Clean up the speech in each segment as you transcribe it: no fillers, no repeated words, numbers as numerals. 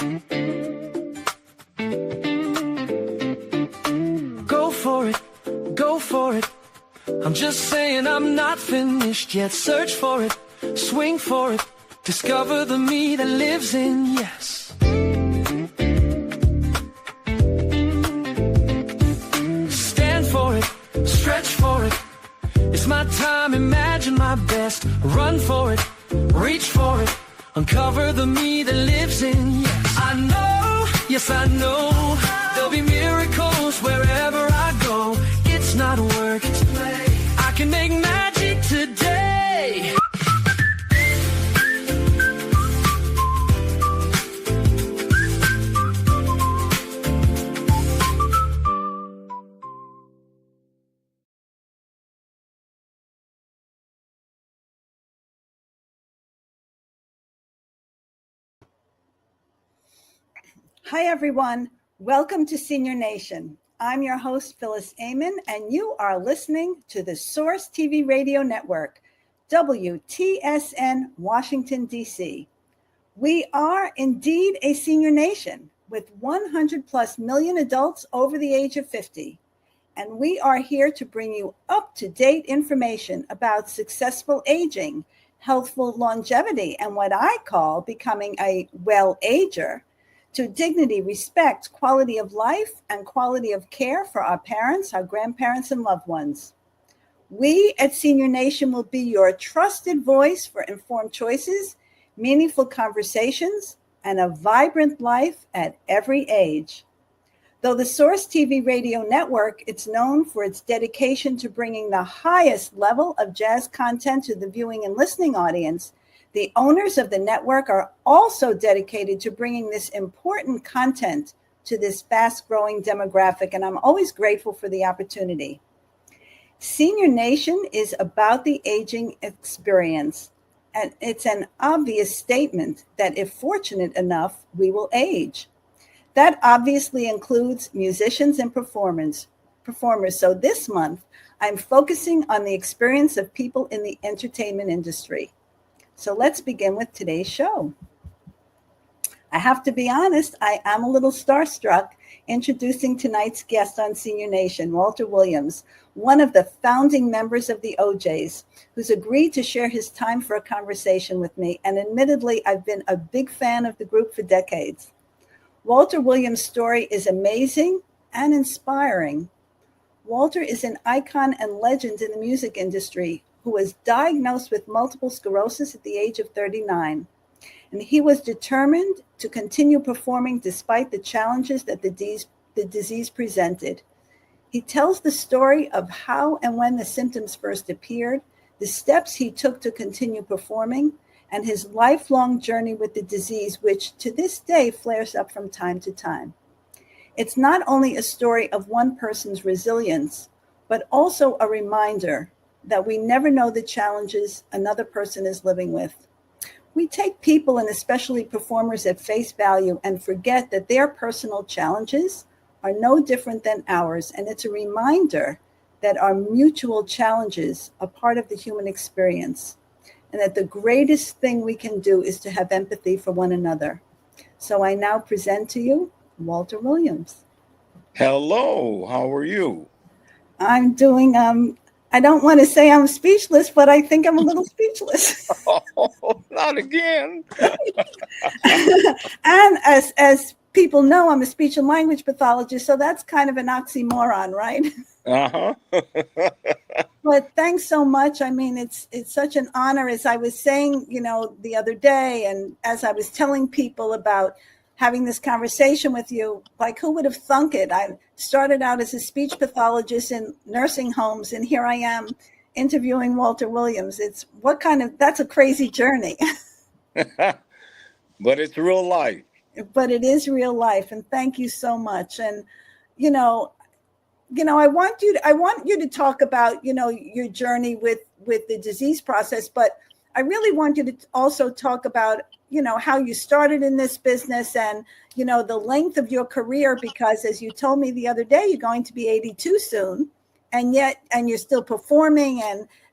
Go for it, go for it. I'm just saying I'm not finished yet. Search for it, swing for it. Discover the me that lives in yes. Stand for it, stretch for it. It's my time, imagine my best. Run for it, reach for it. Uncover the me that lives in yes. I know, yes I know. There'll be miracles wherever I go. It's not work, it's play. I can make magic today. Hi, everyone. Welcome to Senior Nation. I'm your host, Phyllis, Ayman, and you are listening to the Source TV Radio Network, WTSN, Washington, D.C. We are indeed a senior nation with 100 plus million adults over the age of 50. And we are here to bring you up-to-date information about successful aging, healthful longevity, and what I call becoming a well-ager, to dignity, respect, quality of life, and quality of care for our parents, our grandparents, and loved ones. We at Senior Nation will be your trusted voice for informed choices, meaningful conversations, and a vibrant life at every age. Though the Source TV Radio Network, it's known for its dedication to bringing the highest level of jazz content to the viewing and listening audience, the owners of the network are also dedicated to bringing this important content to this fast-growing demographic, and I'm always grateful for the opportunity. Senior Nation is about the aging experience, and it's an obvious statement that if fortunate enough, we will age. That obviously includes musicians and performers. So this month, I'm focusing on the experience of people in the entertainment industry. So let's begin with today's show. I have to be honest, I am a little starstruck introducing tonight's guest on Senior Nation, Walter Williams, one of the founding members of the O'Jays, who's agreed to share his time for a conversation with me. And admittedly, I've been a big fan of the group for decades. Walter Williams' story is amazing and inspiring. Walter is an icon and legend in the music industry who was diagnosed with multiple sclerosis at the age of 39. And he was determined to continue performing despite the challenges that the disease presented. He tells the story of how and when the symptoms first appeared, the steps he took to continue performing, and his lifelong journey with the disease, which to this day flares up from time to time. It's not only a story of one person's resilience, but also a reminder that we never know the challenges another person is living with. We take people, and especially performers, at face value and forget that their personal challenges are no different than ours. And it's a reminder that our mutual challenges are part of the human experience, and that the greatest thing we can do is to have empathy for one another. So I now present to you Walter Williams. Hello, how are you? I'm doing, I don't want to say I'm speechless, but I think I'm a little speechless. Oh, not again. And as people know, I'm a speech and language pathologist, so that's kind of an oxymoron, right? Uh-huh. But thanks so much. I mean, it's such an honor. As I was saying, the other day, and as I was telling people about having this conversation with you, like, who would have thunk it? I started out as a speech pathologist in nursing homes, and here I am interviewing Walter Williams. That's a crazy journey. But it's real life. But it is real life, and thank you so much. And, I want you to talk about, your journey with the disease process, but I really want you to also talk about, how you started in this business and, the length of your career, because as you told me the other day, you're going to be 82 soon, and you're still performing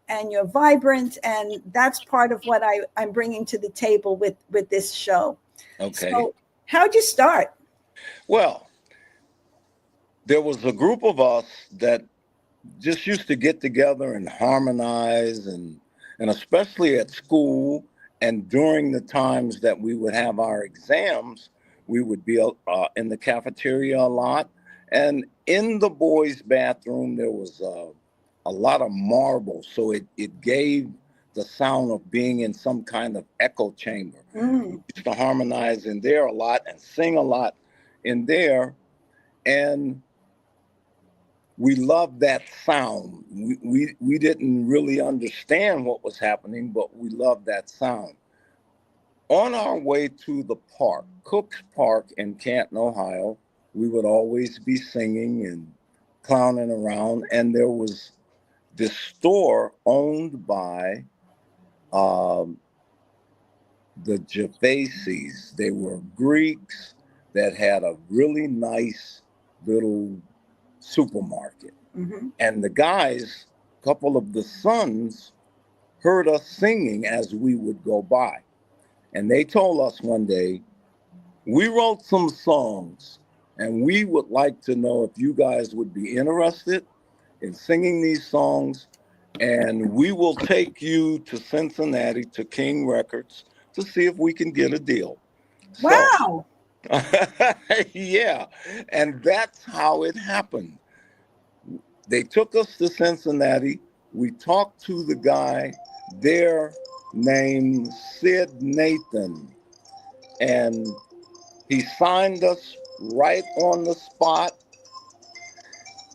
and you're vibrant. And that's part of what I'm bringing to the table with this show. Okay. So How'd you start? Well, there was a group of us that just used to get together and harmonize, and especially at school and during the times that we would have our exams, we would be in the cafeteria a lot. And in the boys' bathroom, there was a lot of marble, so it gave the sound of being in some kind of echo chamber. We used to harmonize in there a lot and sing a lot in there, and we loved that sound. We didn't really understand what was happening, but we loved that sound. On our way to the park, Cook's Park in Canton, Ohio, we would always be singing and clowning around, and there was this store owned by the Javases. They were Greeks that had a really nice little supermarket. And the guys, a couple of the sons, heard us singing as we would go by. And they told us one day, we wrote some songs and we would like to know if you guys would be interested in singing these songs, and we will take you to Cincinnati to King Records to see if we can get a deal. Wow. So, yeah, and that's how it happened. They took us to Cincinnati. We talked to the guy there named Sid Nathan, and he signed us right on the spot.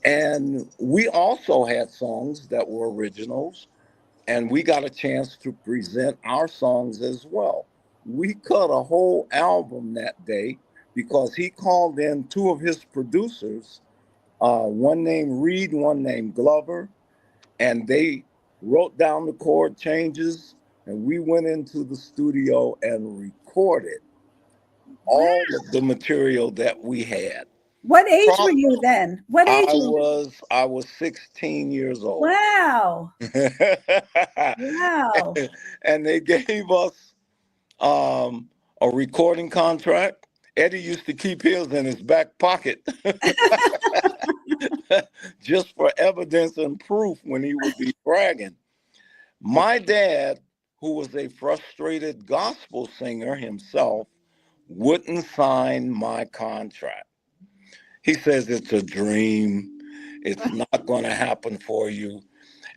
And we also had songs that were originals, and we got a chance to present our songs as well. We cut a whole album that day because he called in two of his producers, one named Reed, one named Glover, and they wrote down the chord changes, and we went into the studio and recorded all of the material that we had. What age were you then? What age I was 16 years old. Wow. Wow. And they gave us a recording contract. Eddie used to keep his in his back pocket just for evidence and proof when he would be bragging. My dad, who was a frustrated gospel singer himself, wouldn't sign my contract. He says it's a dream. It's not going to happen for you.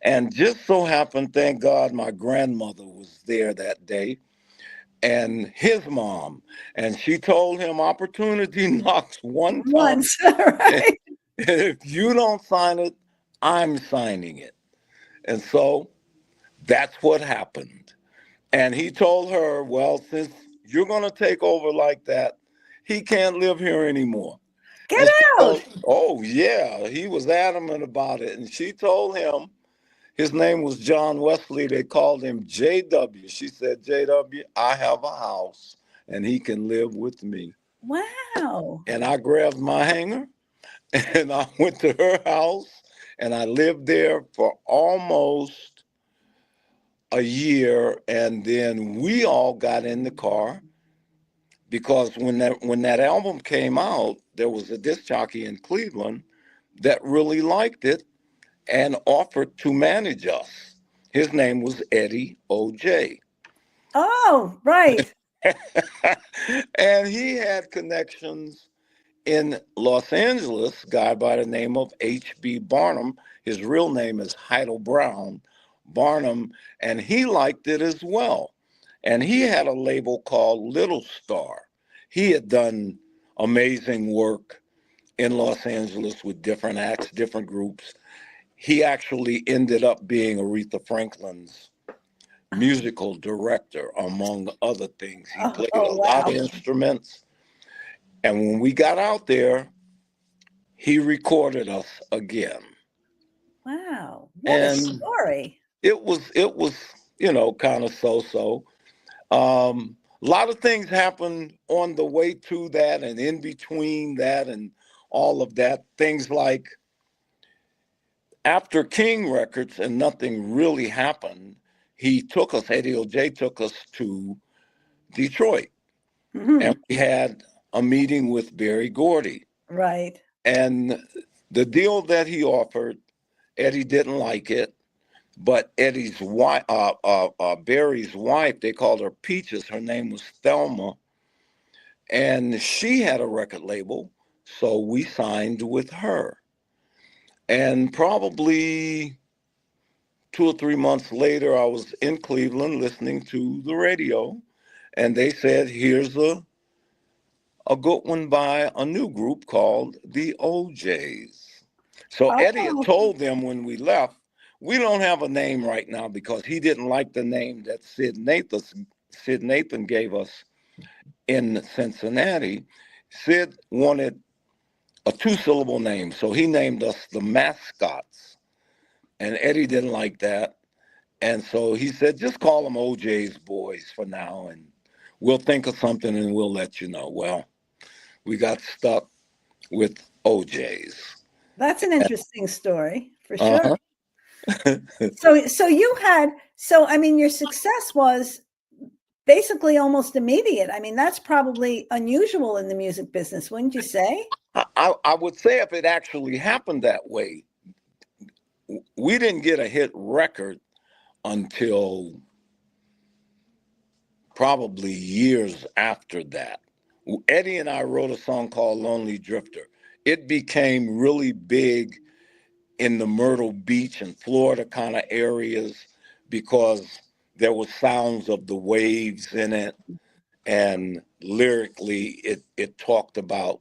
And just so happened, thank God, my grandmother was there that day, and his mom. And she told him, opportunity knocks once. Right? If you don't sign it, I'm signing it. And so that's what happened. And he told her, well, since you're going to take over like that, he can't live here anymore. Get out. Oh, yeah. He was adamant about it. And she told him, his name was John Wesley. They called him JW. She said, JW, I have a house and he can live with me. Wow. And I grabbed my hanger and I went to her house and I lived there for almost a year. And then we all got in the car, because when that album came out, there was a disc jockey in Cleveland that really liked it and offered to manage us. His name was Eddie O'Jay. Oh, right. And he had connections in Los Angeles, a guy by the name of H.B. Barnum. His real name is Heidel Brown Barnum, and he liked it as well. And he had a label called Little Star. He had done amazing work in Los Angeles with different acts, different groups. He actually ended up being Aretha Franklin's musical director, among other things. He played a lot of instruments. And when we got out there, he recorded us again. Wow. What a story. It was, kind of so-so. A lot of things happened on the way to that and in between that and all of that. Things like after King Records and nothing really happened, Eddie O'Jay took us to Detroit. Mm-hmm. And we had a meeting with Berry Gordy. Right. And the deal that he offered, Eddie didn't like it, but Eddie's wife, Barry's wife, they called her Peaches. Her name was Thelma, and she had a record label, so we signed with her. And probably 2 or 3 months later, I was in Cleveland listening to the radio, and they said, "Here's a good one by a new group called the O'Jays." So Eddie had Oh, told them when we left, we don't have a name right now because he didn't like the name that Sid Nathan gave us in Cincinnati. Sid wanted a 2-syllable name, so he named us the Mascots. And Eddie didn't like that. And so he said, just call them OJ's Boys for now, and we'll think of something and we'll let you know. Well, we got stuck with OJ's. that's an interesting story for Uh-huh. sure. So I mean, your success was basically almost immediate. I mean, that's probably unusual in the music business, wouldn't you say? I would say if it actually happened that way, we didn't get a hit record until probably years after that. Eddie and I wrote a song called Lonely Drifter. It became really big in the Myrtle Beach and Florida kind of areas because there were sounds of the waves in it, and lyrically it talked about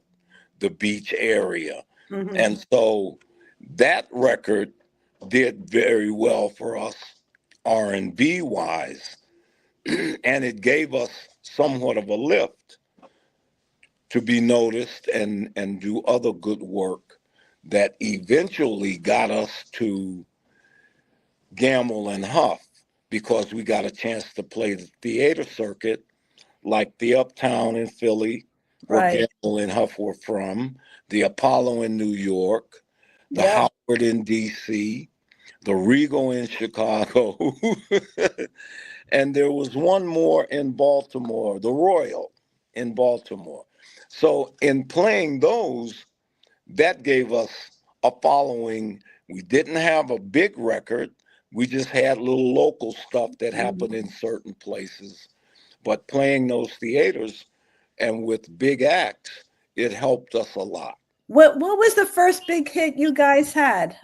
the beach area. Mhm. And so that record did very well for us R&B wise, and it gave us somewhat of a lift to be noticed and do other good work that eventually got us to Gamble and Huff, because we got a chance to play the theater circuit like the Uptown in Philly, where Right. Gamble and Huff were from, the Apollo in New York, the Yeah. Howard in DC, the Regal in Chicago, and there was one more in Baltimore, the Royal in Baltimore. So in playing those, that gave us a following. We didn't have a big record. We just had little local stuff that happened in certain places. But playing those theaters and with big acts, it helped us a lot. What was the first big hit you guys had?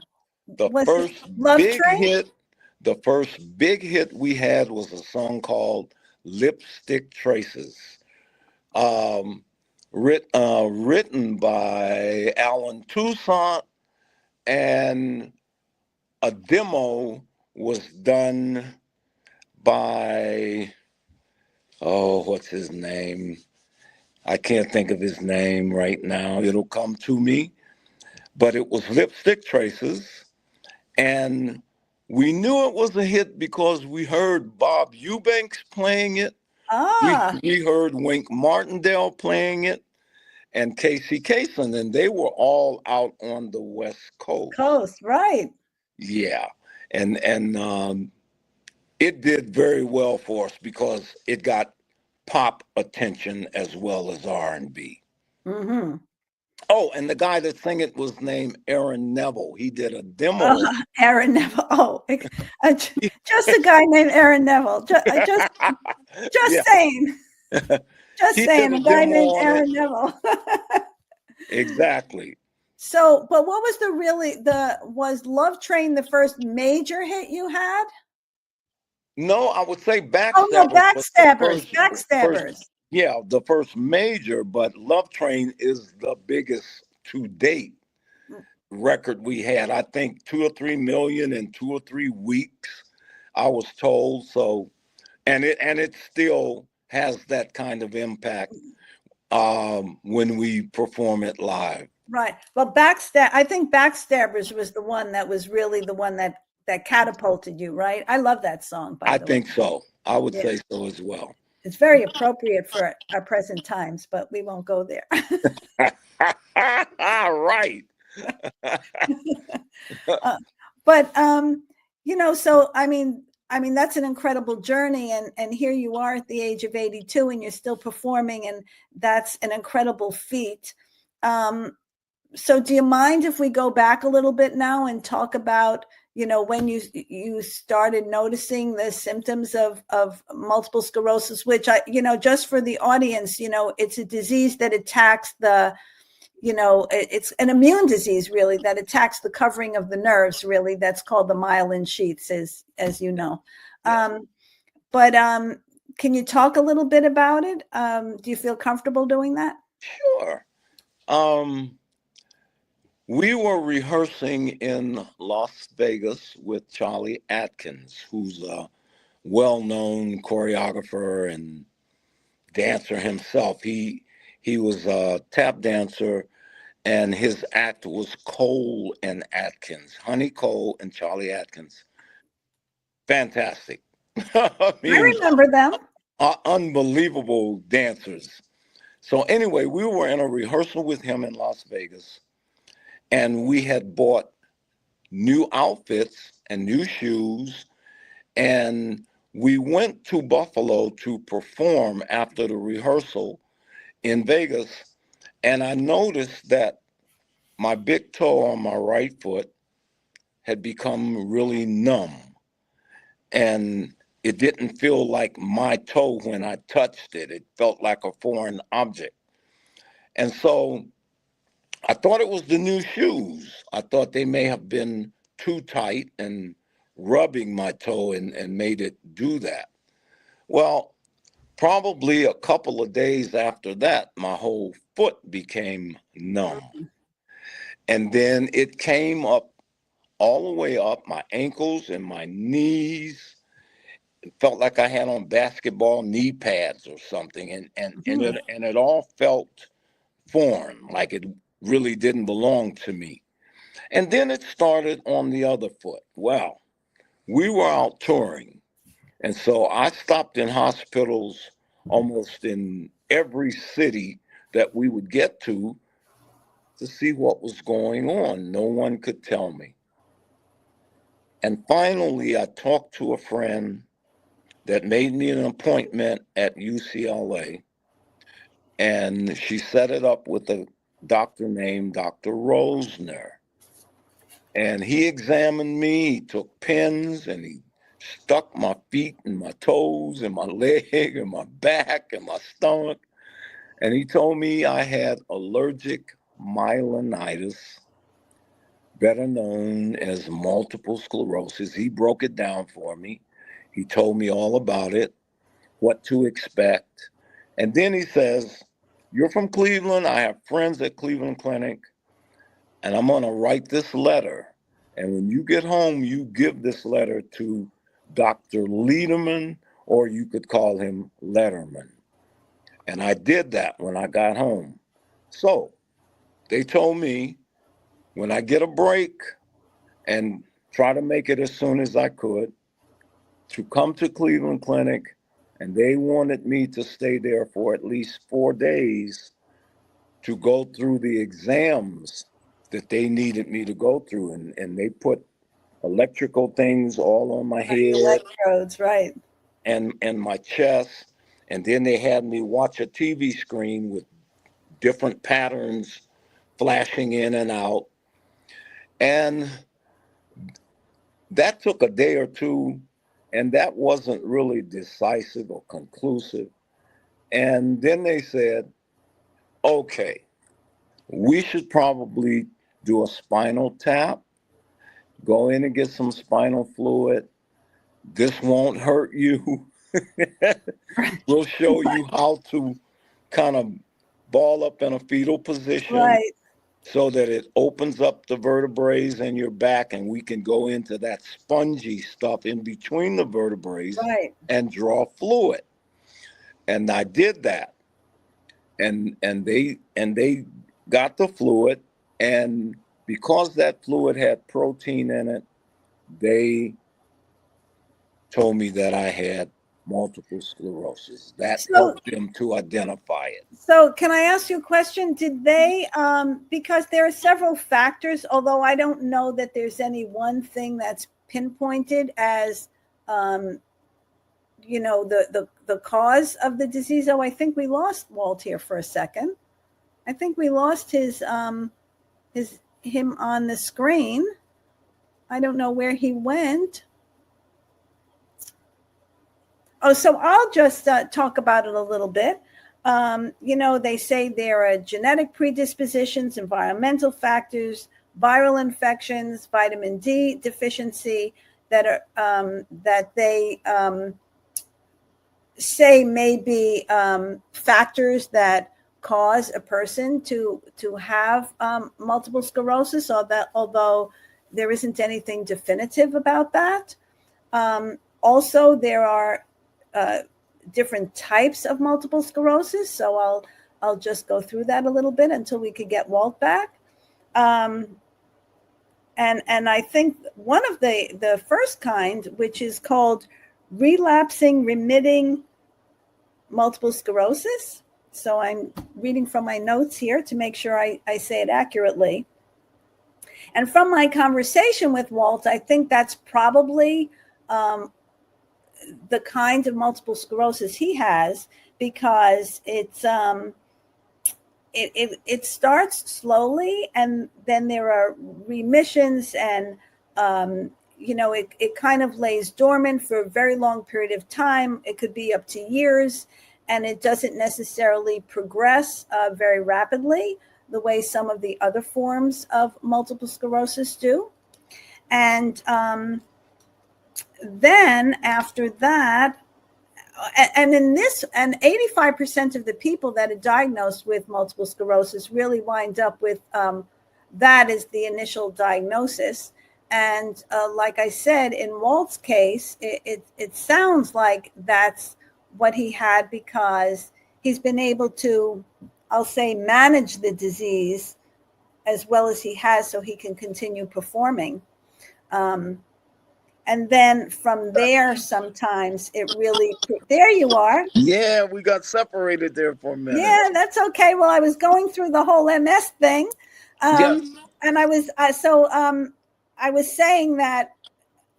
The Was it first Love big Train? hit, the first big hit we had was a song called Lipstick Traces, written by Alan Toussaint, and a demo was done by, oh, what's his name? I can't think of his name right now. It'll come to me. But it was Lipstick Traces. And we knew it was a hit because we heard Bob Eubanks playing it. Ah, We heard Wink Martindale playing it, and Casey Kasem, and they were all out on the West Coast. Coast, right. Yeah. And it did very well for us because it got pop attention as well as R&B. Mm-hmm. Oh, and the guy that sang it was named Aaron Neville. He did a demo. Aaron Neville. Oh, just a guy named Aaron Neville. Just Yeah. saying. Just He saying, did a a guy demo named on Aaron it. Neville. Exactly. So, but what was was Love Train the first major hit you had? No, I would say Backstabbers. Oh no, was the Backstabbers. Yeah, the first major, but Love Train is the biggest to date record we had. I think 2 or 3 million in 2 or 3 weeks, I was told. So, and it still has that kind of impact when we perform it live. Right. Well, I think Backstabbers was the one that was really the one that catapulted you, right? I love that song, by I the way. think so. I would say so as well. It's very appropriate for our present times, but we won't go there. Right. But so I mean, I mean, that's an incredible journey. And here you are at the age of 82 and you're still performing. And that's an incredible feat. So do you mind if we go back a little bit now and talk about, when you started noticing the symptoms of multiple sclerosis, which just for the audience, it's a disease that attacks it's an immune disease really that attacks the covering of the nerves really. That's called the myelin sheaths, as you know. Yes. But can you talk a little bit about it? Do you feel comfortable doing that? Sure. We were rehearsing in Las Vegas with Charlie Atkins, who's a well-known choreographer and dancer himself. He was a tap dancer, and his act was Cole and Atkins, Honey Cole and Charlie Atkins. Fantastic. I I remember them. Unbelievable dancers. So anyway, we were in a rehearsal with him in Las Vegas, and we had bought new outfits and new shoes, and we went to Buffalo to perform after the rehearsal in Vegas, and I noticed that my big toe on my right foot had become really numb, and it didn't feel like my toe when I touched it. It felt like a foreign object. And so I thought it was the new shoes. I thought they may have been too tight and rubbing my toe and made it do that. Well, probably a couple of days after that, my whole foot became numb. And then it came up all the way up my ankles and my knees. It felt like I had on basketball knee pads or something. And it all felt foreign, like it really didn't belong to me. And then it started on the other foot. Well, we were out touring. And so I stopped in hospitals almost in every city that we would get to see what was going on. No one could tell me. And finally, I talked to a friend that made me an appointment at UCLA. And she set it up with a doctor named Dr. Rosner. And he examined me, he took pins, and he stuck my feet and my toes and my leg and my back and my stomach. And he told me I had allergic myelinitis, better known as multiple sclerosis. He broke it down for me. He told me all about it, what to expect. And then he says, "You're from Cleveland. I have friends at Cleveland Clinic, and I'm going to write this letter. And when you get home, you give this letter to Dr. Lederman, or you could call him Letterman." And I did that when I got home. So they told me when I get a break and try to make it as soon as I could, to come to Cleveland Clinic, and they wanted me to stay there for at least 4 days to go through the exams that they needed me to go through. And they put electrical things all on my head. Electrodes, right. And my chest. And then they had me watch a TV screen with different patterns flashing in and out. And that took a day or two, and that wasn't really decisive or conclusive. And then they said, okay, we should probably do a spinal tap, go in and get some spinal fluid. This won't hurt you. We'll show you how to kind of ball up in a fetal position, right, so that it opens up the vertebrae in your back, and we can go into that spongy stuff in between the vertebrae, right, and draw fluid. And I did that. And they got the fluid, and because that fluid had protein in it, they told me that I had multiple sclerosis. That helped them to identify it. So can I ask you a question? Did they, because there are several factors, although I don't know that there's any one thing that's pinpointed as the cause of the disease. Oh, I think we lost Walt here for a second. I think we lost him on the screen. I don't know where he went. Oh, so I'll just talk about it a little bit. They say there are genetic predispositions, environmental factors, viral infections, vitamin D deficiency that they say may be factors that cause a person to have multiple sclerosis, although there isn't anything definitive about that. Also, there are different types of multiple sclerosis. So I'll just go through that a little bit until we could get Walt back. And I think one of the first kind, which is called relapsing remitting multiple sclerosis. So I'm reading from my notes here to make sure I say it accurately. And from my conversation with Walt, I think that's probably the kind of multiple sclerosis he has, because it starts slowly, and then there are remissions, and it kind of lays dormant for a very long period of time. It could be up to years, and it doesn't necessarily progress very rapidly the way some of the other forms of multiple sclerosis do. And then after that, and 85% of the people that are diagnosed with multiple sclerosis really wind up with that as the initial diagnosis. And like I said, in Walt's case, it sounds like that's what he had, because he's been able to, I'll say, manage the disease as well as he has, so he can continue performing. And then from there, sometimes it really, there you are. Yeah, we got separated there for a minute. Yeah, that's okay. Well, I was going through the whole MS thing. Yes. And I was, I was saying that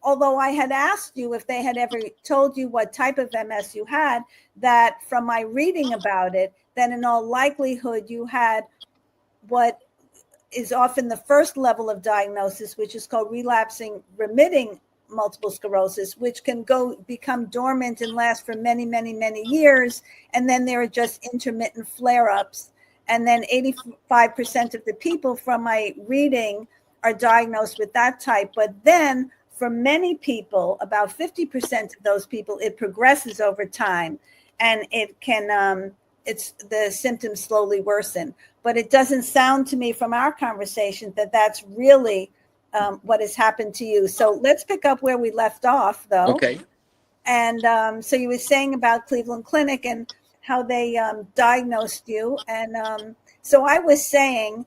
although I had asked you if they had ever told you what type of MS you had, that from my reading about it, then in all likelihood you had what is often the first level of diagnosis, which is called relapsing remitting multiple sclerosis, which can become dormant and last for many, many, many years. And then there are just intermittent flare-ups. And then 85% of the people from my reading are diagnosed with that type. But then for many people, about 50% of those people, it progresses over time, and it can, the symptoms slowly worsen. But it doesn't sound to me from our conversation that that's really what has happened to you. So let's pick up where we left off, though. Okay. And so you were saying about Cleveland Clinic and how they diagnosed you. And so I was saying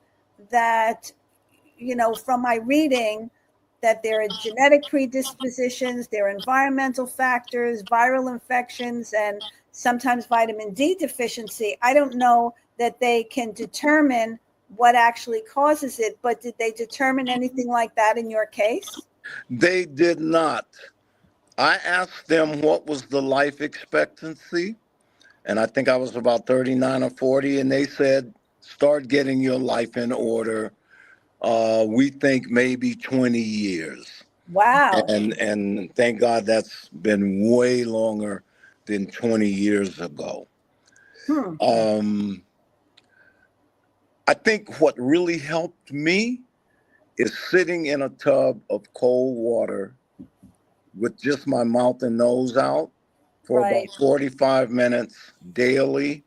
that, from my reading, that there are genetic predispositions, there are environmental factors, viral infections, and sometimes vitamin D deficiency. I don't know that they can determine what actually causes it, but did they determine anything like that in your case? They did not. I asked them what was the life expectancy, and I think I was about 39 or 40, and they said, start getting your life in order. We think maybe 20 years. Wow. And thank God that's been way longer than 20 years ago. I think what really helped me is sitting in a tub of cold water with just my mouth and nose out for about 45 minutes daily.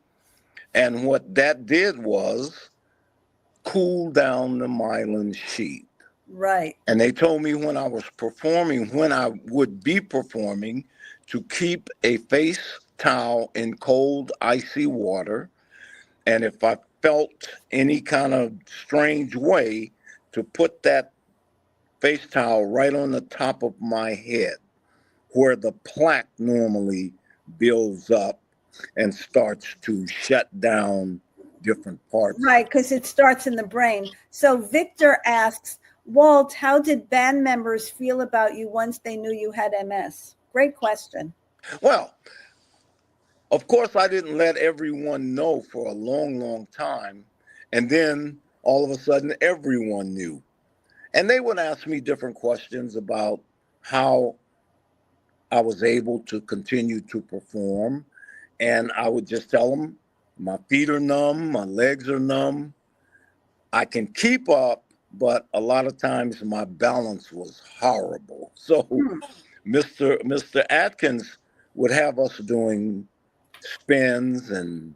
And what that did was cool down the myelin sheath. Right. And they told me when I would be performing, to keep a face towel in cold, icy water. And if I felt any kind of strange way, to put that face towel right on the top of my head, where the plaque normally builds up and starts to shut down different parts. Right, because it starts in the brain. So Victor asks, Walt, how did band members feel about you once they knew you had MS? Great question. Well, of course, I didn't let everyone know for a long, long time. And then all of a sudden, everyone knew. And they would ask me different questions about how I was able to continue to perform. And I would just tell them, my feet are numb, my legs are numb. I can keep up, but a lot of times my balance was horrible. So Mr. Atkins would have us doing spins and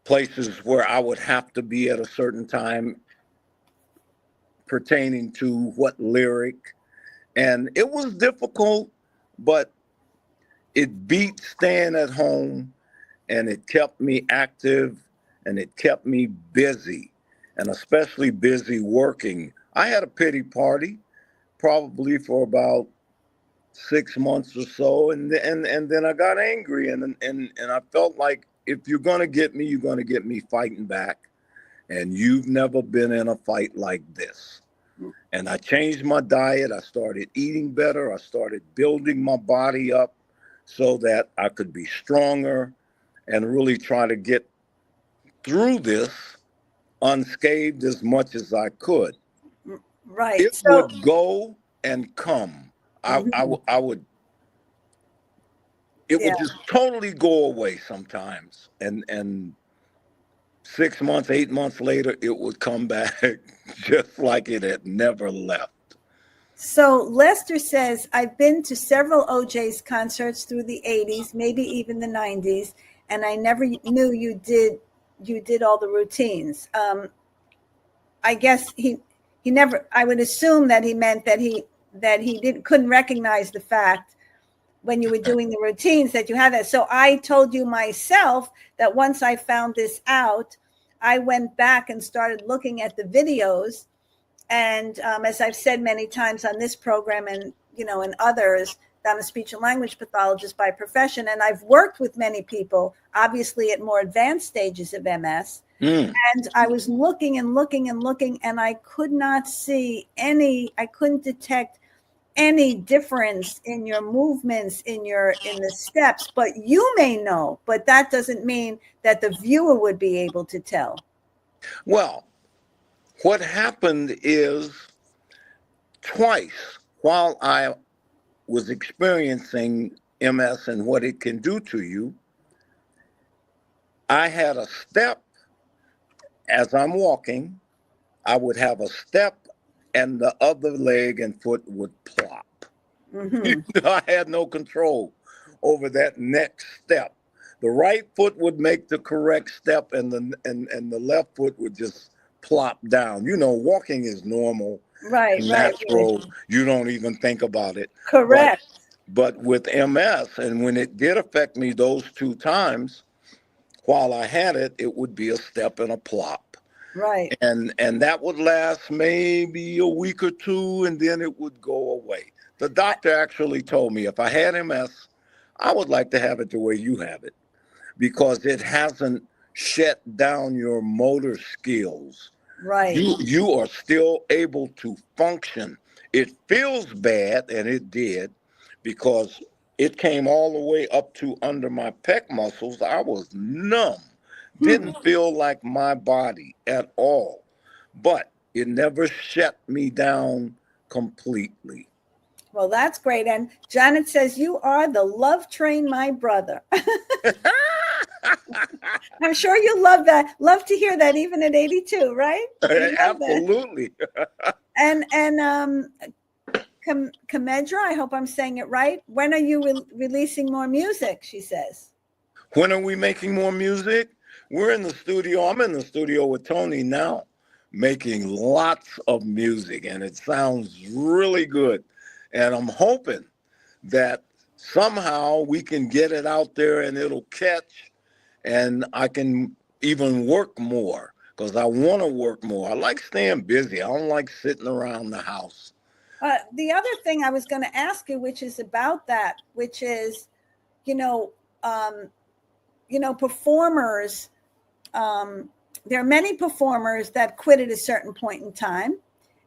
places where I would have to be at a certain time pertaining to what lyric. And it was difficult, but it beat staying at home, and it kept me active, and it kept me busy, and especially busy working. I had a pity party probably for about 6 months or so, and then I got angry, and I felt like, if you're gonna get me, you're gonna get me fighting back, and you've never been in a fight like this. And I changed my diet. I started eating better. I started building my body up so that I could be stronger and really try to get through this unscathed as much as I could. Right. It would go and come. I would. It would just totally go away sometimes, and 6 months, 8 months later, it would come back just like it had never left. So Lester says, I've been to several OJ's concerts through the 80s, maybe even the 90s, and I never knew you did all the routines. I guess he never, I would assume that he meant that he couldn't recognize the fact when you were doing the routines that you had that. So I told you myself that once I found this out, I went back and started looking at the videos. And as I've said many times on this program and, and others, I'm a speech and language pathologist by profession. And I've worked with many people, obviously at more advanced stages of MS. And I was looking and looking and looking, and I could not see I couldn't detect any difference in your movements, in the steps, but you may know, but that doesn't mean that the viewer would be able to tell. Well, what happened is, twice while I was experiencing MS and what it can do to you, I had a step as I'm walking. I would have a step and the other leg and foot would plop. I had no control over that next step. The right foot would make the correct step, and the left foot would just plop down. Walking is normal, right, natural. Right. You don't even think about it. Correct. But with MS, and when it did affect me those 2 times, while I had it, it would be a step and a plop. Right. And that would last maybe a week or 2, and then it would go away. The doctor actually told me if I had MS, I would like to have it the way you have it, because it hasn't shut down your motor skills. Right. You are still able to function. It feels bad, and it did, because it came all the way up to under my pec muscles. I was numb. Didn't feel like my body at all, but it never shut me down completely. Well, that's great. And Janet says, you are the love train, my brother. I'm sure you love that. Love to hear that even at 82, right? Absolutely. And Kamedra, I hope I'm saying it right. When are you releasing more music, she says? When are we making more music? We're in the studio. I'm in the studio with Tony now, making lots of music, and it sounds really good. And I'm hoping that somehow we can get it out there and it'll catch, and I can even work more, because I want to work more. I like staying busy. I don't like sitting around the house. The other thing I was going to ask you, which is about that, which is, performers, there are many performers that quit at a certain point in time.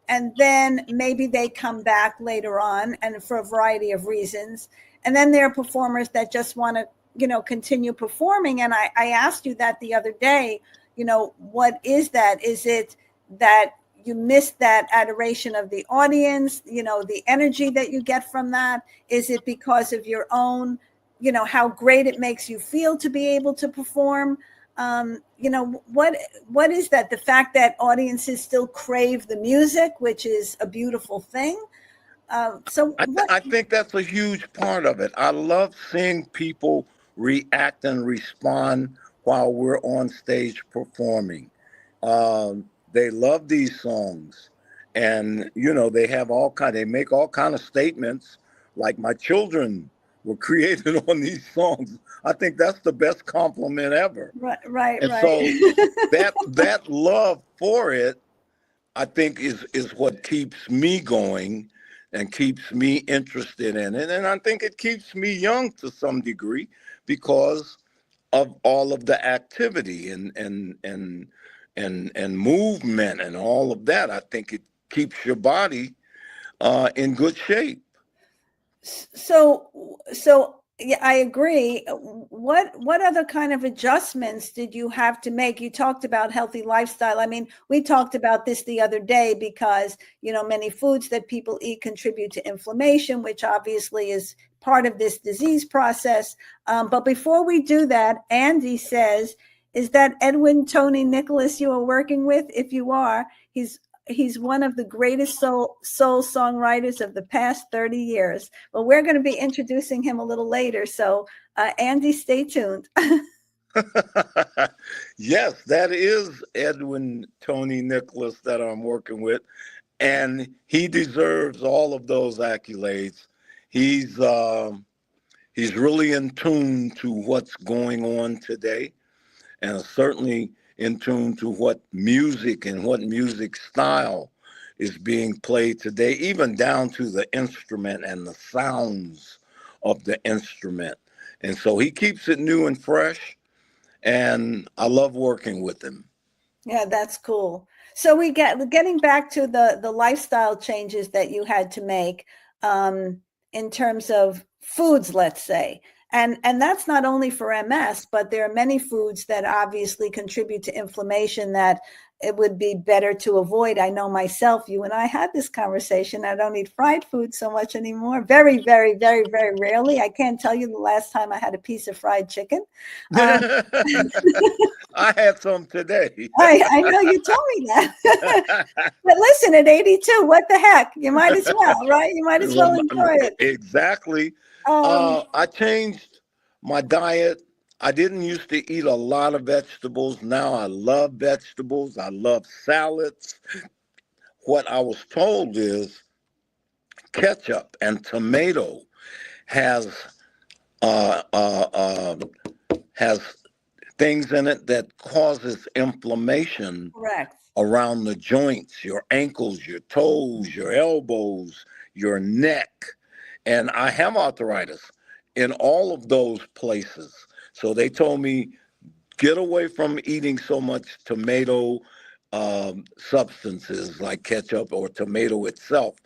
and then maybe they come back later on, and for a variety of reasons. And then there are performers that just want to, continue performing. And I asked you that the other day, what is that? Is it that you miss that adoration of the audience, the energy that you get from that? Is it because of your own, how great it makes you feel to be able to perform? What is that? The fact that audiences still crave the music, which is a beautiful thing. I think that's a huge part of it. I love seeing people react and respond while we're on stage performing. They love these songs, and they make all kind of statements, like my children were created on these songs. I think that's the best compliment ever. Right. So that love for it, I think, is what keeps me going and keeps me interested in it. And I think it keeps me young to some degree because of all of the activity and movement and all of that. I think it keeps your body in good shape. So yeah, I agree. What other kind of adjustments did you have to make? You talked about healthy lifestyle. I mean, we talked about this the other day because, many foods that people eat contribute to inflammation, which obviously is part of this disease process. But before we do that, Andy says, is that Edwin Tony Nicholas you are working with? If you are, he's one of the greatest soul songwriters of the past 30 years. Well, we're going to be introducing him a little later. So, Andy, stay tuned. Yes, that is Edwin Tony Nicholas that I'm working with. And he deserves all of those accolades. He's really in tune to what's going on today, and certainly in tune to what music and what music style is being played today, even down to the instrument and the sounds of the instrument. And so he keeps it new and fresh, and I love working with him. Yeah, that's cool. So getting back to the lifestyle changes that you had to make in terms of foods, let's say. And that's not only for MS, but there are many foods that obviously contribute to inflammation that it would be better to avoid. I know myself, you and I had this conversation. I don't eat fried food so much anymore. Very, very, very, very rarely. I can't tell you the last time I had a piece of fried chicken. I had some today. I know you told me that. But listen, at 82, what the heck? You might as well, right? You might as well enjoy it. Exactly. I changed my diet. I didn't used to eat a lot of vegetables. Now I love vegetables. I love salads. What I was told is ketchup and tomato has things in it that causes inflammation. Correct. Around the joints, your ankles, your toes, your elbows, your neck. And I have arthritis in all of those places. So they told me, get away from eating so much tomato substances like ketchup or tomato itself.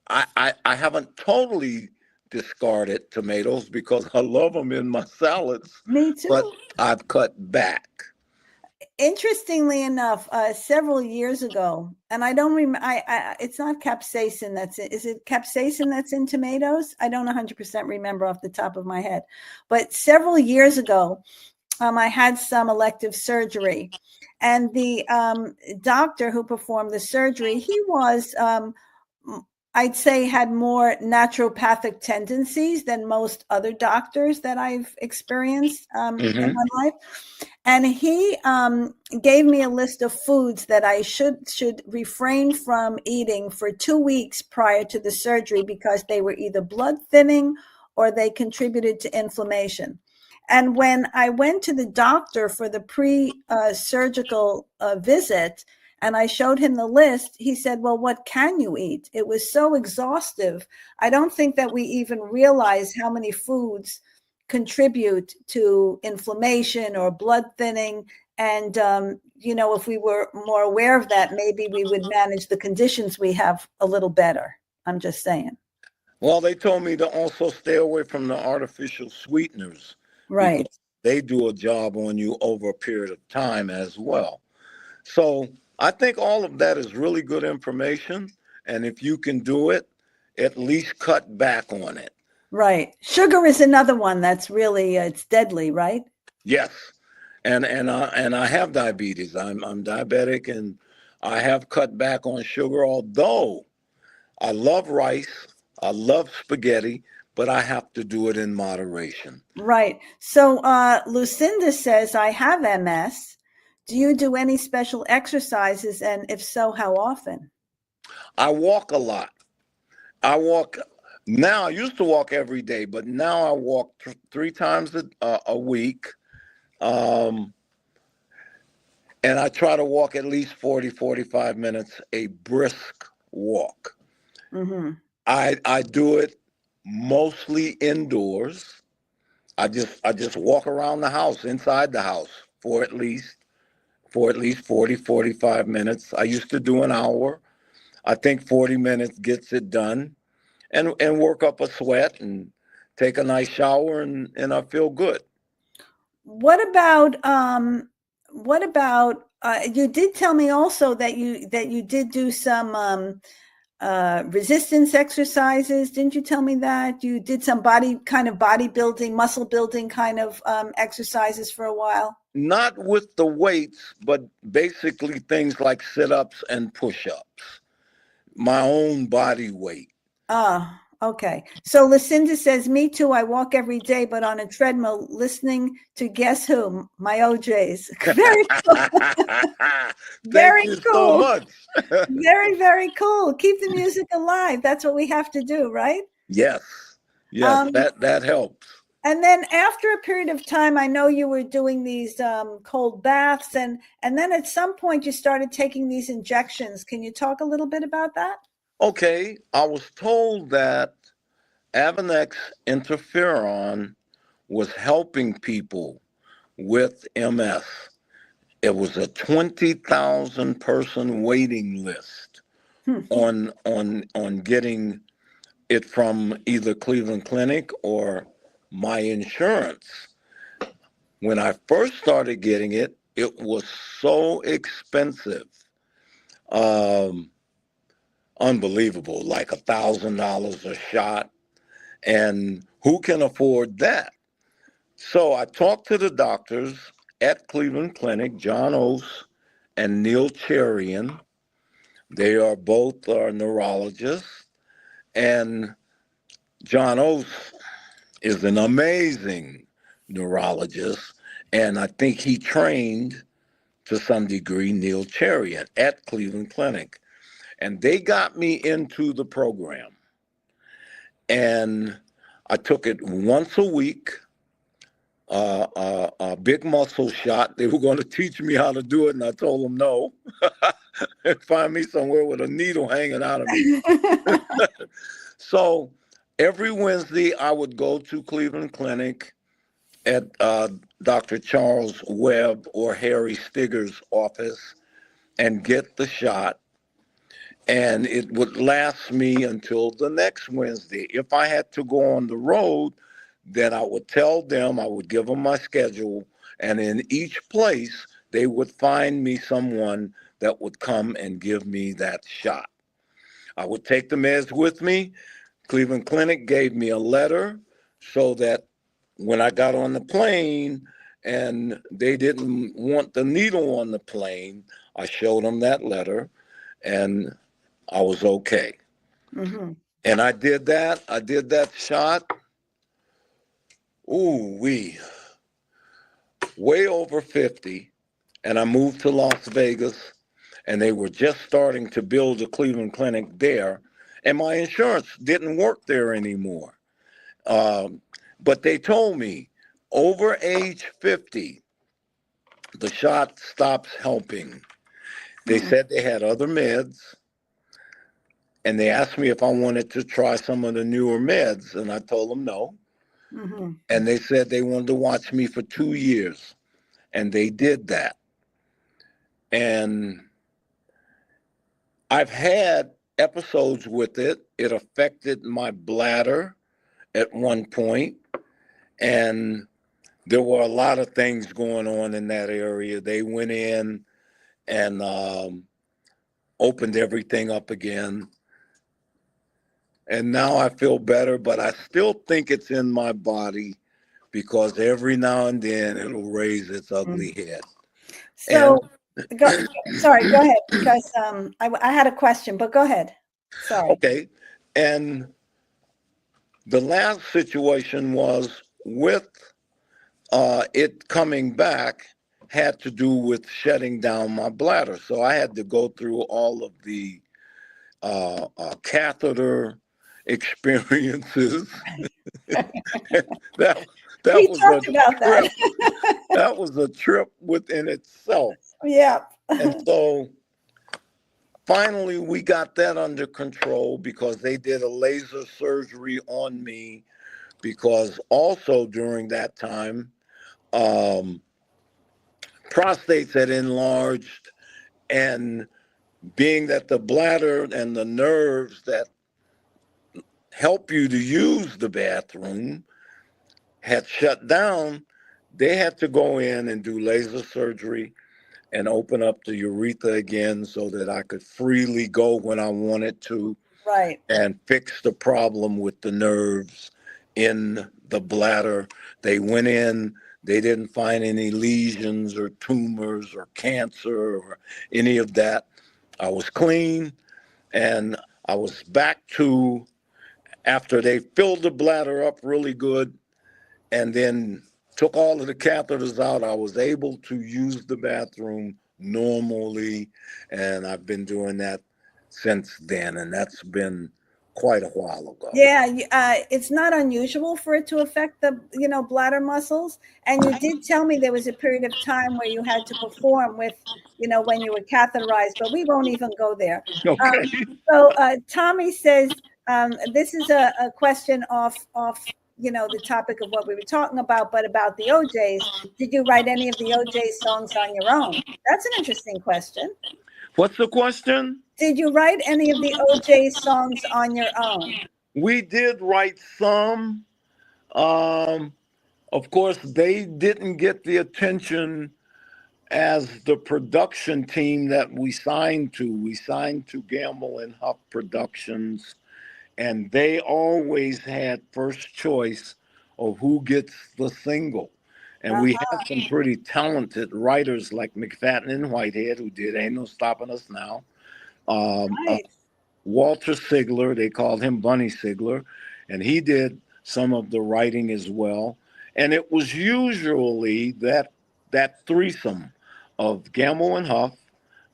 I haven't totally discarded tomatoes because I love them in my salads. Me too. But I've cut back. Interestingly enough, several years ago, and I don't remember, it's not capsaicin is it capsaicin that's in tomatoes? I don't 100% remember off the top of my head. But several years ago, I had some elective surgery. And the doctor who performed the surgery, he was, I'd say, had more naturopathic tendencies than most other doctors that I've experienced in my life. And he gave me a list of foods that I should refrain from eating for 2 weeks prior to the surgery because they were either blood thinning or they contributed to inflammation. And when I went to the doctor for the pre-surgical visit, and I showed him the list, he said, well, what can you eat? It was so exhaustive. I don't think that we even realize how many foods contribute to inflammation or blood thinning. And, if we were more aware of that, maybe we would manage the conditions we have a little better. I'm just saying. Well, they told me to also stay away from the artificial sweeteners Right. because they do a job on you over a period of time as well. So I think all of that is really good information. And if you can do it, at least cut back on it. Right. Sugar is another one that's really, it's deadly, right? Yes. And I have diabetes. I'm diabetic, and I have cut back on sugar, although I love rice, I love spaghetti, but I have to do it in moderation. Right. So Lucinda says, I have MS. Do you do any special exercises? And if so, how often? I walk a lot. I walk now. I used to walk every day, but now I walk 3 times a week. And I try to walk at least 40, 45 minutes, a brisk walk. Mm-hmm. I do it mostly indoors. I just walk around the house, inside the house for at least 40, 45 minutes. I used to do an hour. I think 40 minutes gets it done, and work up a sweat and take a nice shower, and I feel good. What about you did tell me also that you did do some resistance exercises. Didn't you tell me that you did some bodybuilding, muscle building kind of exercises for a while? Not with the weights, but basically things like sit-ups and push-ups, my own body weight. Ah, okay. So Lucinda says, me too. I walk every day, but on a treadmill, listening to guess who? My OJs. Very cool. Very Thank you cool. so much. Very, very cool. Keep the music alive. That's what we have to do, right? Yes, that helps. And then after a period of time, I know you were doing these cold baths, and then at some point you started taking these injections. Can you talk a little bit about that? Okay, I was told that Avonex interferon was helping people with MS. It was a 20,000 person waiting list on getting it from either Cleveland Clinic or my insurance. When I first started getting it, it was so expensive. Unbelievable, like $1,000 a shot. And who can afford that? So I talked to the doctors at Cleveland Clinic, John Oates and Neil Cherian. They are both neurologists. And John Oates is an amazing neurologist. And I think he trained to some degree Neil Cherian at Cleveland Clinic. And they got me into the program. And I took it once a week, a big muscle shot. They were going to teach me how to do it, and I told them no. Find me somewhere with a needle hanging out of me. So every Wednesday, I would go to Cleveland Clinic at Dr. Charles Webb or Harry Stigger's office and get the shot. And it would last me until the next Wednesday. If I had to go on the road, then I would tell them, I would give them my schedule, and in each place, they would find me someone that would come and give me that shot. I would take the meds with me. Cleveland Clinic gave me a letter so that when I got on the plane and they didn't want the needle on the plane, I showed them that letter, and I was okay. Mm-hmm. And I did that. I did that shot. Way over 50. And I moved to Las Vegas, and they were just starting to build a Cleveland Clinic there. And my insurance didn't work there anymore. But they told me over age 50, the shot stops helping. They said they had other meds. And they asked me if I wanted to try some of the newer meds, and I told them no. Mm-hmm. And they said they wanted to watch me for 2 years, and they did that. And I've had episodes with it. It affected my bladder at one point, and there were a lot of things going on in that area. They went in and opened everything up again. And now I feel better, but I still think it's in my body because every now and then it'll raise its ugly head. So, go ahead, because I had a question, but go ahead. Sorry. Okay. And the last situation was with it coming back had to do with shutting down my bladder. So I had to go through all of the catheter experiences. that was talked about trip. That was a trip within itself. Yeah. And so finally we got that under control because they did a laser surgery on me, because also during that time prostates had enlarged, and being that the bladder and the nerves that help you to use the bathroom had shut down, they had to go in and do laser surgery and open up the urethra again so that I could freely go when I wanted to. Right. And fix the problem with the nerves in the bladder. They went in, they didn't find any lesions or tumors or cancer or any of that. I was clean, and I was back to, after they filled the bladder up really good and then took all of the catheters out, I was able to use the bathroom normally, and I've been doing that since then, and that's been quite a while ago. Yeah, it's not unusual for it to affect the, bladder muscles. And you did tell me there was a period of time where you had to perform with, when you were catheterized, but we won't even go there. Okay. So Tommy says, this is a question off, the topic of what we were talking about, but about the OJs. Did you write any of the OJ songs on your own? That's an interesting question. What's the question? Did you write any of the OJ songs on your own? We did write some. Of course, they didn't get the attention as the production team that we signed to. We signed to Gamble and Huff Productions, and they always had first choice of who gets the single. And we had some pretty talented writers like McFadden and Whitehead, who did Ain't No Stopping Us Now. Walter Sigler, they called him Bunny Sigler, and he did some of the writing as well. And it was usually that threesome of Gamble and Huff,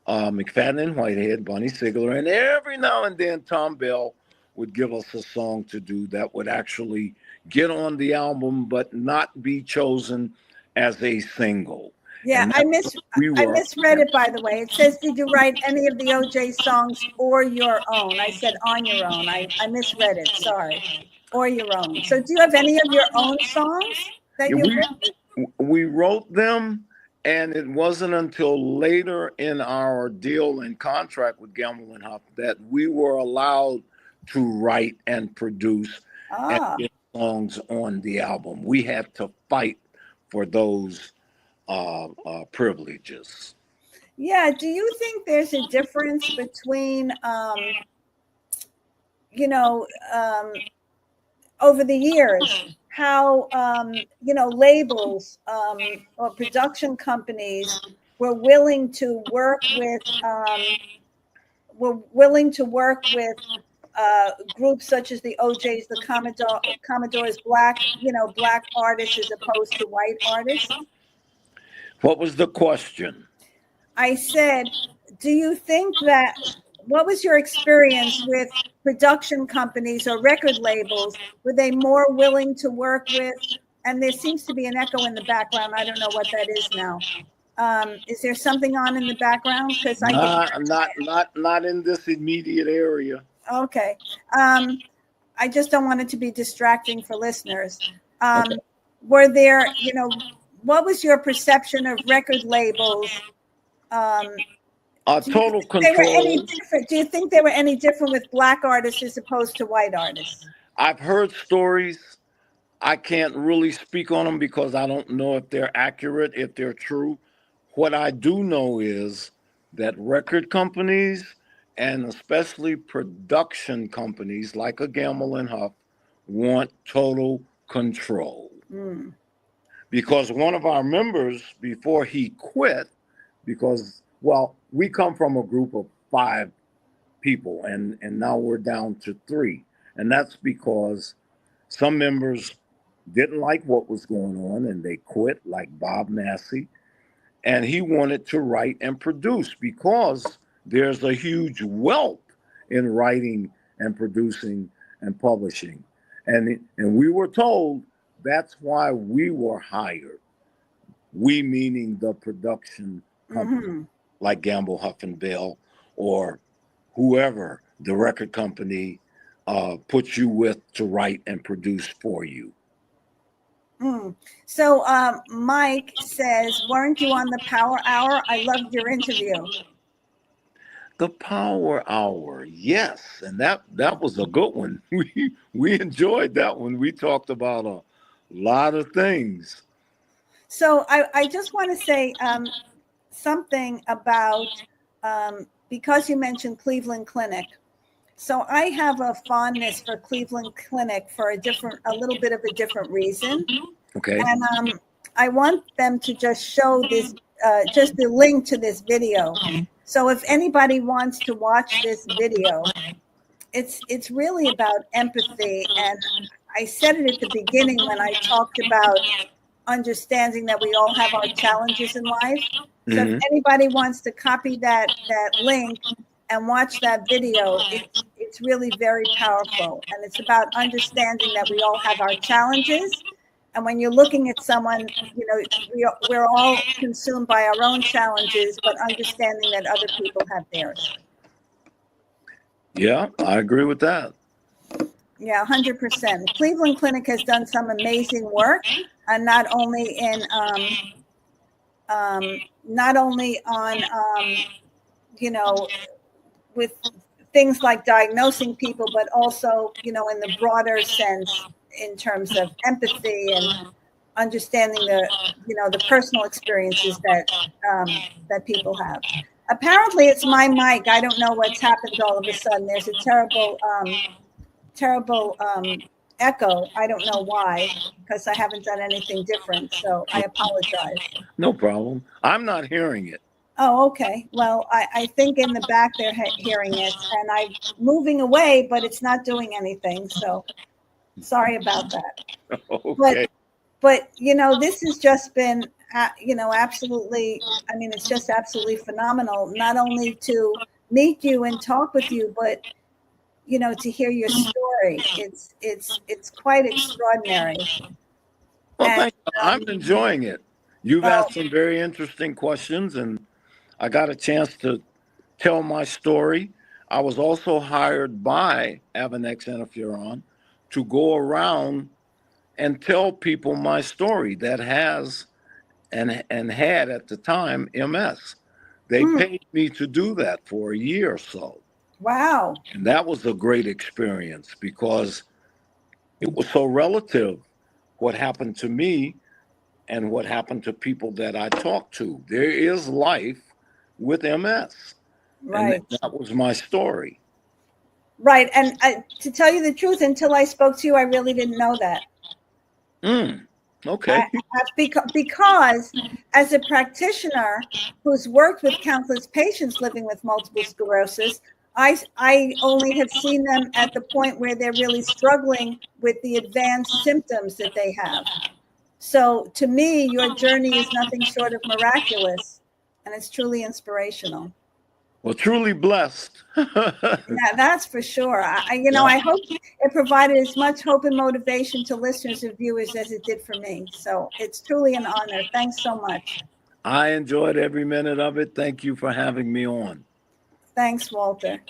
McFadden and Whitehead, Bunny Sigler, and every now and then Tom Bell would give us a song to do that would actually get on the album but not be chosen as a single. Yeah, I misread it, by the way. It says, did you write any of the OJ songs or your own? I said on your own. I misread it. Sorry. Or your own. So do you have any of your own songs that you've written? We wrote them, and it wasn't until later in our deal and contract with Gamble and Huff that we were allowed to write and produce and get songs on the album. We had to fight for those privileges. Yeah. Do you think there's a difference between, over the years, how, labels or production companies were willing to work with, groups such as the OJs, the Commodores, black artists as opposed to white artists? What was the question? I said, do you think that, what was your experience with production companies or record labels? Were they more willing to work with, and there seems to be an echo in the background. I don't know what that is now. Is there something on in the background? Because not in this immediate area. Okay. I just don't want it to be distracting for listeners. Okay. Were there, what was your perception of record labels Total They were any control. different? Do you think they were any different with black artists as opposed to white artists? I've heard stories. I can't really speak on them because I don't know if they're accurate, if they're true. What I do know is that record companies and especially production companies like a Gamble and Huff want total control. Mm. Because one of our members, before he quit, because, well, we come from a group of 5 people and now we're down to 3. And that's because some members didn't like what was going on and they quit, like Bob Massey. And he wanted to write and produce because there's a huge wealth in writing and producing and publishing. And we were told that's why we were hired. We meaning the production company, like Gamble, Huff and Bell, or whoever the record company puts you with to write and produce for you. So Mike says, weren't you on the Power Hour? I loved your interview. The Power Hour, yes, and that was a good one. We enjoyed that one. We talked about a lot of things. So I just want to say something about, because you mentioned Cleveland Clinic. So I have a fondness for Cleveland Clinic for a little bit of a different reason. Okay. And I want them to just show this, just the link to this video. So if anybody wants to watch this video, it's really about empathy. And I said it at the beginning when I talked about understanding that we all have our challenges in life. So if anybody wants to copy that link and watch that video, it's really very powerful. And it's about understanding that we all have our challenges. And when you're looking at someone, you know, we're all consumed by our own challenges, but understanding that other people have theirs. Yeah, I agree with that. Yeah, 100%. Cleveland Clinic has done some amazing work, and not only on you know, with things like diagnosing people, but also, you know, in the broader sense, in terms of empathy and understanding the personal experiences that people have. Apparently, it's my mic. I don't know what's happened all of a sudden. There's a terrible echo. I don't know why, because I haven't done anything different. So I apologize. No problem. I'm not hearing it. Oh, okay. Well, I think in the back they're hearing it, and I'm moving away, but it's not doing anything. So sorry about that. Okay. But you know, this has just been, you know, absolutely. I mean, it's just absolutely phenomenal. Not only to meet you and talk with you, but you know, to hear your story. It's quite extraordinary. Well, thank you. I'm enjoying it. You've asked some very interesting questions, and I got a chance to tell my story. I was also hired by Avanex Interferon to go around and tell people my story that has and had at the time MS. They paid me to do that for a year or so. Wow. And that was a great experience because it was so relative what happened to me and what happened to people that I talked to. There is life with MS. Right. And that was my story. Right. And to tell you the truth, until I spoke to you, I really didn't know that. Okay. Because as a practitioner who's worked with countless patients living with multiple sclerosis, I only have seen them at the point where they're really struggling with the advanced symptoms that they have. So to me, your journey is nothing short of miraculous, and it's truly inspirational. Well, truly blessed. Yeah, that's for sure. I hope it provided as much hope and motivation to listeners and viewers as it did for me. So it's truly an honor. Thanks so much. I enjoyed every minute of it. Thank you for having me on. Thanks, Walter.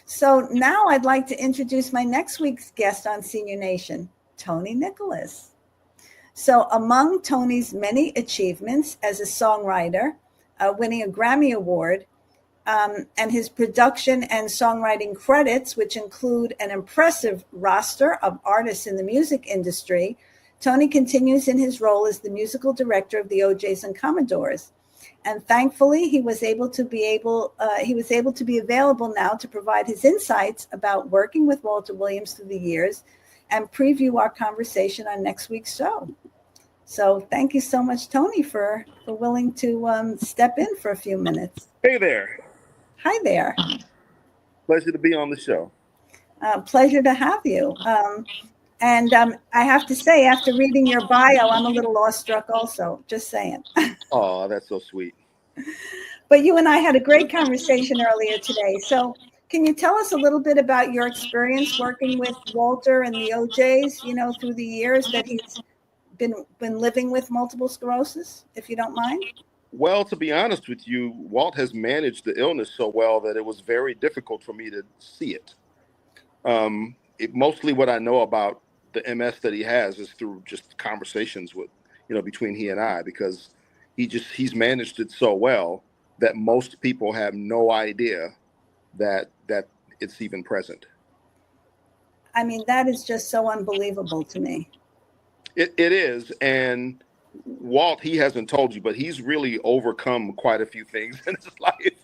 So now I'd like to introduce my next week's guest on Senior Nation, Tony Nicholas. So among Tony's many achievements as a songwriter, winning a Grammy Award, and his production and songwriting credits, which include an impressive roster of artists in the music industry, Tony continues in his role as the musical director of the O'Jays and Commodores. And thankfully, he was able to be available now to provide his insights about working with Walter Williams through the years and preview our conversation on next week's show. So thank you so much, Tony, for willing to step in for a few minutes. Hey there. Hi there. Pleasure to be on the show. Pleasure to have you. And I have to say, after reading your bio, I'm a little awestruck also, just saying. Oh, that's so sweet. But you and I had a great conversation earlier today. So can you tell us a little bit about your experience working with Walter and the O'Jays, through the years that he's been living with multiple sclerosis, if you don't mind? Well, to be honest with you, Walt has managed the illness so well that it was very difficult for me to see it. Mostly what I know about the MS that he has is through just conversations with, between he and I, because he's managed it so well that most people have no idea that it's even present. I mean, that is just so unbelievable to me. It is. And Walt, he hasn't told you, but he's really overcome quite a few things in his life.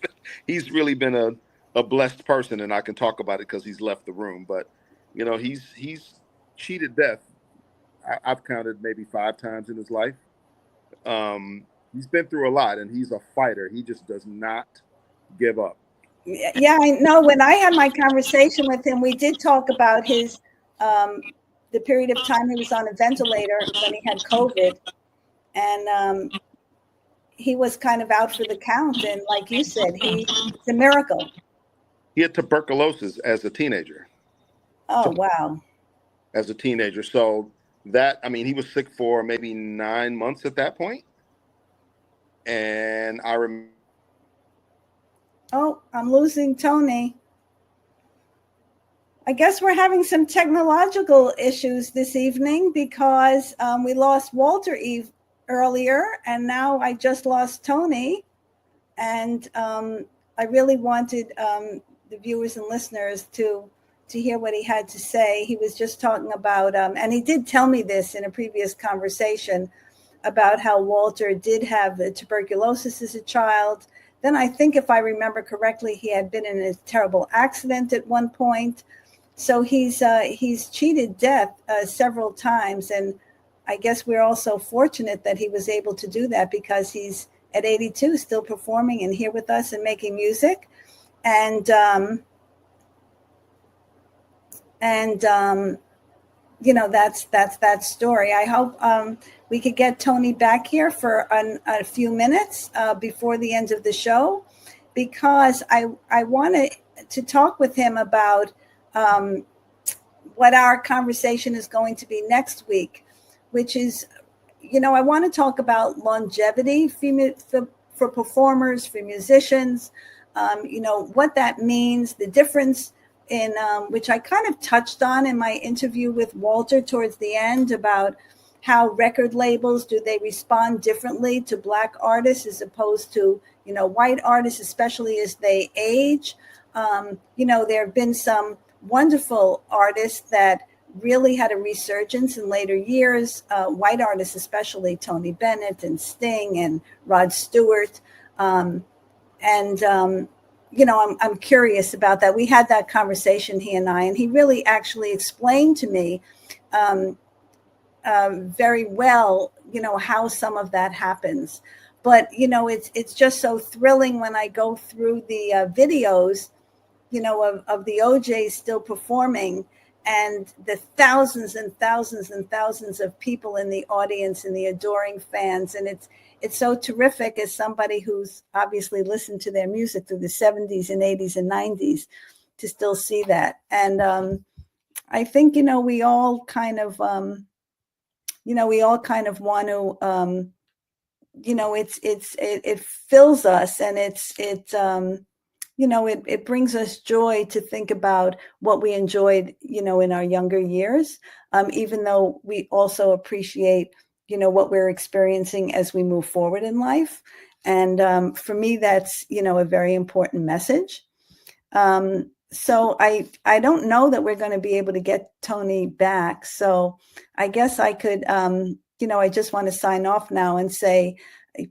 He's really been a blessed person, and I can talk about it because he's left the room. But, he's cheated death. I've counted maybe 5 times in his life. He's been through a lot, and he's a fighter. He just does not give up. Yeah, I know. When I had my conversation with him, we did talk about his the period of time he was on a ventilator when he had COVID. And he was kind of out for the count. And like you said, it's a miracle. He had tuberculosis as a teenager. Oh, wow. As a teenager. So he was sick for maybe 9 months at that point. And I remember. Oh, I'm losing Tony. I guess we're having some technological issues this evening because we lost Walter earlier, and now I just lost Tony. And I really wanted the viewers and listeners to hear what he had to say. He was just talking about, and he did tell me this in a previous conversation, about how Walter did have the tuberculosis as a child. Then I think, if I remember correctly, he had been in a terrible accident at one point. So he's cheated death several times. And I guess we're also fortunate that he was able to do that because he's at 82 still performing and here with us and making music. And that's that story. I hope we could get Tony back here for a few minutes before the end of the show, because I wanted to talk with him about what our conversation is going to be next week, which is, I want to talk about longevity for performers, for musicians, what that means, the difference in which I kind of touched on in my interview with Walter towards the end, about how record labels, do they respond differently to Black artists as opposed to, white artists, especially as they age. There have been some wonderful artists that really had a resurgence in later years, white artists, especially Tony Bennett and Sting and Rod Stewart. I'm curious about that. We had that conversation, he and I, and he really actually explained to me very well, how some of that happens. But, it's just so thrilling when I go through the videos, of the O'Jays still performing, and the thousands and thousands and thousands of people in the audience and the adoring fans. And it's so terrific, as somebody who's obviously listened to their music through the 70s and 80s and 90s, to still see that. And I think, we all kind of want to, it fills us, and it brings us joy to think about what we enjoyed, in our younger years, even though we also appreciate what we're experiencing as we move forward in life. And for me, that's, a very important message. So I don't know that we're going to be able to get Tony back. So I guess I could, I just want to sign off now and say,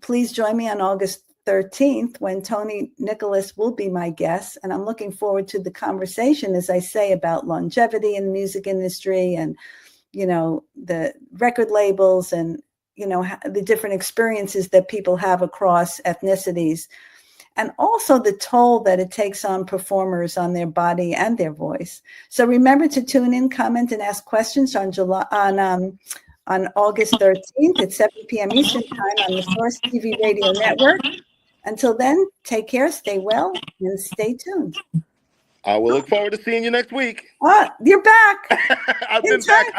please join me on August 13th when Tony Nicholas will be my guest. And I'm looking forward to the conversation, as I say, about longevity in the music industry and, the record labels and, the different experiences that people have across ethnicities. And also the toll that it takes on performers, on their body and their voice. So remember to tune in, comment, and ask questions on August 13th at 7 p.m. Eastern Time on the Source TV Radio Network. Until then, take care, stay well, and stay tuned. I will look forward to seeing you next week. You're back. I've been back.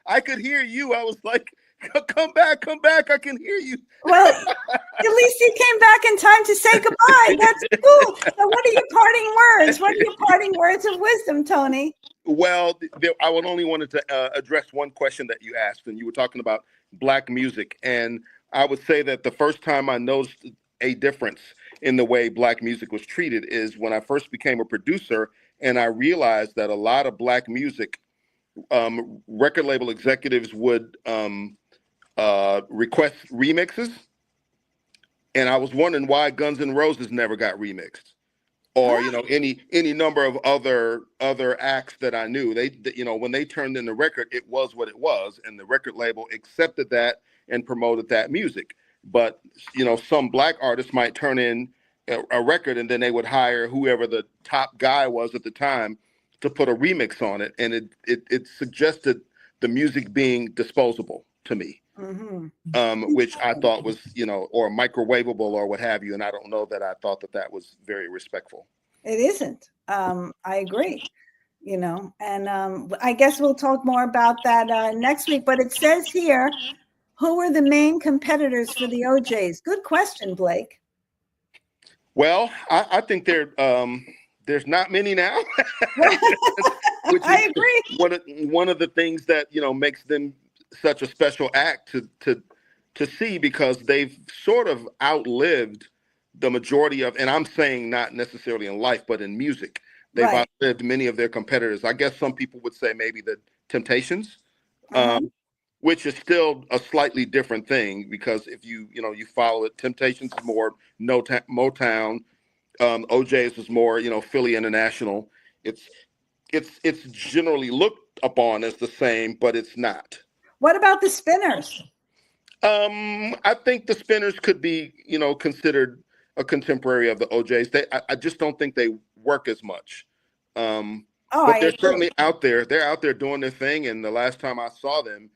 I could hear you. I was like, come back, I can hear you. Well, at least you came back in time to say goodbye. That's cool. So what are your parting words? What are your parting words of wisdom, Tony? Well, I would only wanted to address one question that you asked, and you were talking about Black music. And I would say that the first time I noticed a difference in the way Black music was treated is when I first became a producer, and I realized that a lot of Black music, record label executives would request remixes, and I was wondering why Guns N' Roses never got remixed, or any number of other acts that I knew. They when they turned in the record, it was what it was, and the record label accepted that and promoted that music. But some Black artists might turn in a record, and then they would hire whoever the top guy was at the time to put a remix on it, and it suggested the music being disposable to me. Mm-hmm. Which I thought was, or microwavable or what have you. And I don't know that I thought that was very respectful. It isn't. I agree, and I guess we'll talk more about that next week. But it says here, who were the main competitors for the OJs? Good question, Blake. Well, I think there's not many now. Which I agree. One of the things that, makes them such a special act to see, because they've sort of outlived the majority of, and I'm saying not necessarily in life, but in music, they've outlived many of their competitors. I guess some people would say maybe the Temptations, which is still a slightly different thing, because if you follow it, Temptations is more Motown, OJ's was more, Philly International. It's generally looked upon as the same, but it's not. What about the Spinners? I think the Spinners could be, considered a contemporary of the OJs. I just don't think they work as much. But they're certainly out there. They're out there doing their thing. And the last time I saw them,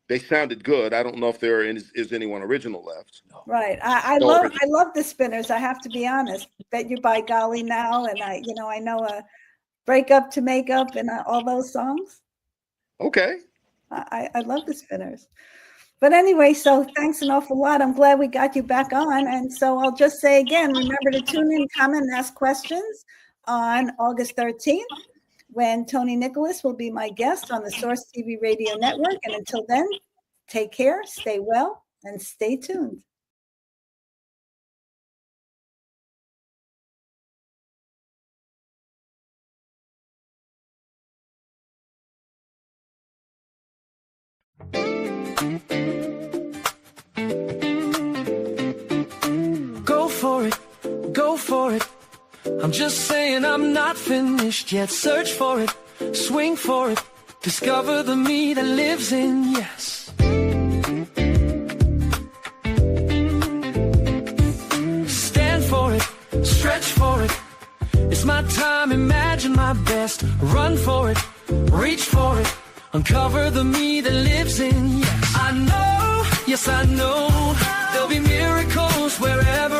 they sounded good. I don't know if there is anyone original left. Right. I love the Spinners. I have to be honest. Bet You By Golly Now, and I know Break Up to Make Up and all those songs. Okay. I love the Spinners. But anyway, so thanks an awful lot. I'm glad we got you back on. And so I'll just say again, remember to tune in, comment, and ask questions on August 13th, when Tony Nicholas will be my guest on the Source TV Radio Network. And until then, take care, stay well, and stay tuned. Go for it. I'm just saying I'm not finished yet. Search for it, swing for it, discover the me that lives in yes. Stand for it, stretch for it. It's my time, imagine my best. Run for it, reach for it, uncover the me that lives in yes. I know, yes I know, there'll be miracles wherever